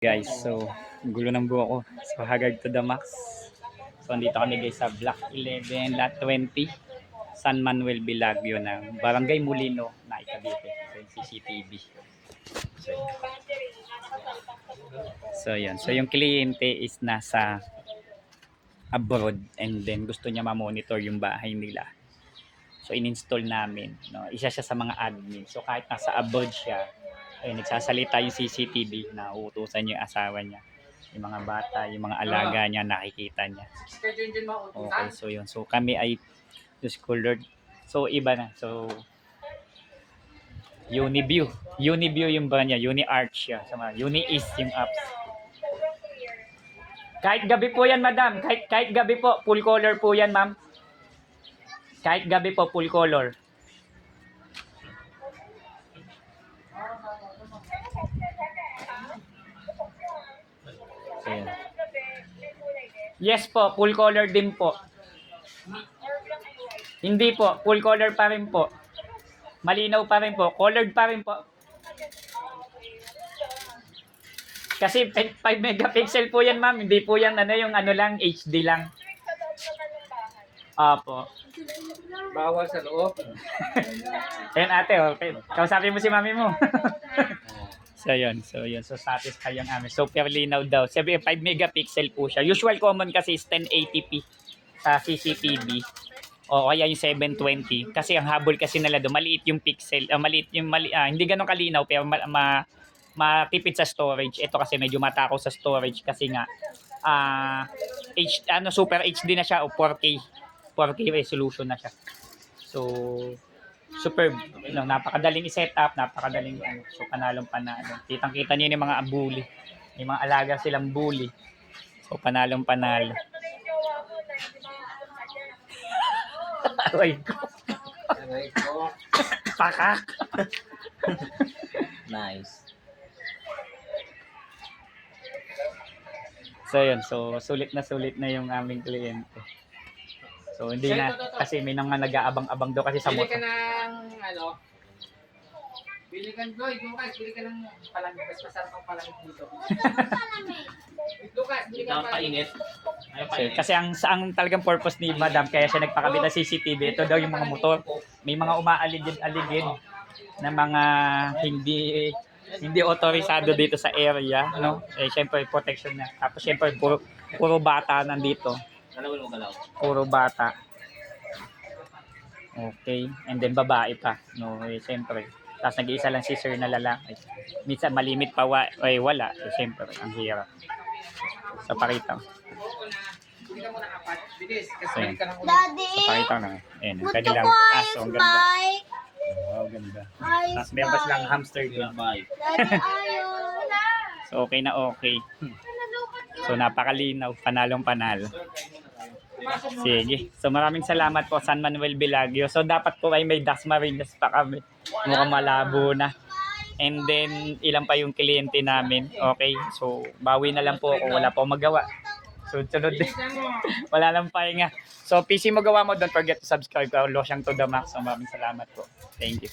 Guys, so gulo ng buho ko. So Hagard to the max. So andito kami guys sa Block 11, Lot 20, San Manuel Bilagyo ng Barangay Mulino na Cavite. So yung CCTV. So yun. So yung kliyente is nasa abroad and then gusto niya ma-monitor yung bahay nila. So in-install namin, no. Isa siya sa mga admin. So kahit nasa abroad siya, ay nagsasalita yung CCTV na uutusan niya yung asawa niya. Yung mga bata, yung mga alaga niya, nakikita niya. Okay, so yun. So kami ay Diyos ko Lord. So iba na. So Uniview. Uniview yung brand niya. UniArch siya. UniEast yung apps. Kahit gabi po yan, madam. Kahit gabi po, full color po yan, ma'am. Kahit gabi po, full color. Ayan. Yes po, full color din po. Hindi po, full color pa rin po. Malinaw pa rin po, colored pa rin po. Kasi 5 megapixel po yan, ma'am. Hindi po yan yung ano lang, HD lang. Opo. Bawal sa loob. Ayan ate, okay. Kausapin mo si mami mo. So yun. So satisfy yung amin. Super linaw daw. Sabi 5 megapixel po siya. Usual common kasi is 1080p sa CCTV. O kaya yung 720. Kasi ang habol kasi nila doon, maliit yung pixel. Hindi ganun kalinaw pero matipid sa storage. Ito kasi medyo matakaw sa storage kasi nga Super HD na siya o 4K resolution na siya. So superb. Napakadaling i-set up, napakadaling so panalo. Kitang-kita niyo yung mga bully. May mga alaga silang bully. So panalo. Aray ko. Pakak. Nice. So yun, so sulit na yung aming kliyente. So hindi na, kasi may mga nag-aabang-abang daw kasi sa Bili motor. ka ng bili ka ng palamig. Mas masarap ang palamig dito. Lucas, bili ka ng palamig. So, kasi ang talagang purpose ni Madam, kaya siya nagpakabit ng CCTV, ito daw yung mga motor. May mga umaaligid-aligid na mga hindi autorisado dito sa area, no? Syempre protection na. Tapos syempre puro bata nandito. Puro bata. Okay. And then babae pa, no? Syempre. Tapos nag-iisa lang si sir na lalaki. Minsan malimit pa wala. So syempre ang hirap. So pakita. Bili ka muna apat. Bilis. Kasi Ayan. ka ng ulit. Daddy, So pakita na. Ayan. gusto Kanilang ko aso. Ang ice ganda. bike. Wow, ganda. Ice Tapos meron pa silang bike. hamster doon. Daddy, ayaw. So okay na okay. So napakalinaw, panalo. Sige. So maraming salamat po San Manuel Bilagyo. So dapat po ay may Dasmariñas pa kami. Mukhang malabo na. And then ilan pa yung kliyente namin. Okay. So bawi na lang po ako, wala po magawa. So sunod din. Wala lang pahinga. So PC mo gawa mo, don't forget to subscribe to Losyang to the Max. So maraming salamat po. Thank you.